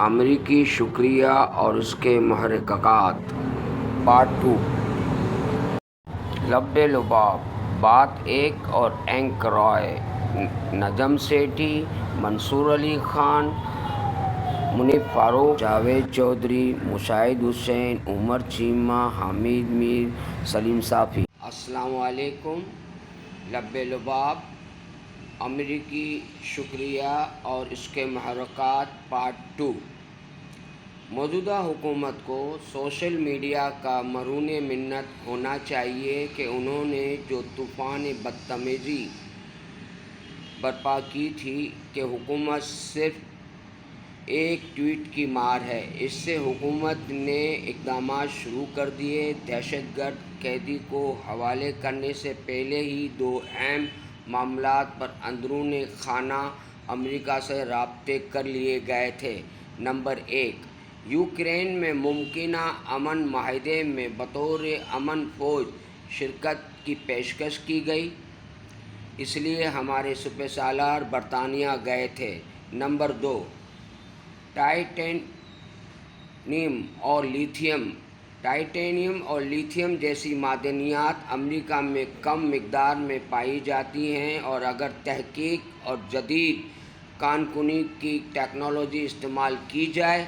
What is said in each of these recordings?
امریکی شکریہ اور اس کے محرکات پارٹ 2 لب لباب بات ایک اور اینک رائے نجم سیٹھی منصور علی خان منیب فاروق جاوید چودھری مشاہد حسین عمر چیمہ حمید میر سلیم صافی۔ السلام علیکم۔ لب لباب امریکی شکریہ اور اس کے محرکات پارٹ 2۔ موجودہ حکومت کو سوشل میڈیا کا مرہون منت ہونا چاہیے کہ انہوں نے جو طوفان بدتمیزی برپا کی تھی کہ حکومت صرف ایک ٹویٹ کی مار ہے، اس سے حکومت نے اقدامات شروع کر دیے۔ دہشت گرد قیدی کو حوالے کرنے سے پہلے ہی دو اہم معاملات پر اندرون خانہ امریکہ سے رابطے کر لیے گئے تھے۔ نمبر 1، یوکرین میں ممکنہ امن معاہدے میں بطور امن فوج شرکت کی پیشکش کی گئی، اس لیے ہمارے سپہ سالار برطانیہ گئے تھے۔ نمبر 2، ٹائٹینیم اور لیتھیم جیسی معدنیات امریکہ میں کم مقدار میں پائی جاتی ہیں، اور اگر تحقیق اور جدید کان کنی کی ٹیکنالوجی استعمال کی جائے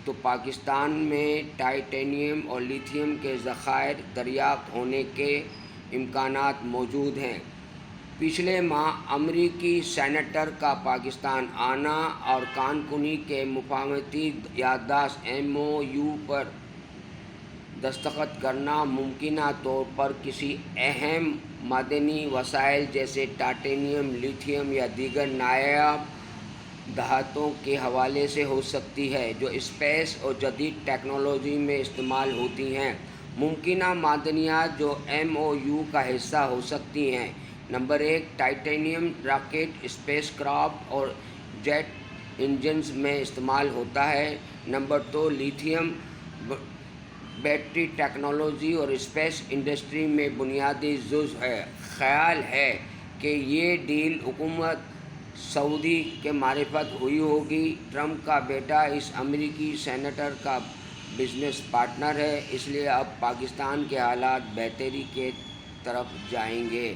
تو پاکستان میں ٹائٹینیم اور لیتھیم کے ذخائر دریافت ہونے کے امکانات موجود ہیں۔ پچھلے ماہ امریکی سینیٹر کا پاکستان آنا اور کان کنی کے مفاہمتی یادداشت MOU پر دستخط کرنا ممکنہ طور پر کسی اہم معدنی وسائل جیسے ٹائٹینیم، لیتھیم یا دیگر نایاب دھاتوں کے حوالے سے ہو سکتی ہے جو اسپیس اور جدید ٹیکنالوجی میں استعمال ہوتی ہیں۔ ممکنہ معدنیات جو MOU کا حصہ ہو سکتی ہیں: number 1، titanium rocket, space craft اور جیٹ انجنز میں استعمال ہوتا ہے۔ نمبر 2، لیتھیم بیٹری ٹیکنالوجی اور اسپیس انڈسٹری میں بنیادی جزو ہے۔ خیال ہے کہ یہ ڈیل حکومت سعودی کے معرفت ہوئی ہوگی۔ ٹرمپ کا بیٹا اس امریکی سینیٹر کا بزنس پارٹنر ہے، اس لیے اب پاکستان کے حالات بہتری کی طرف جائیں گے۔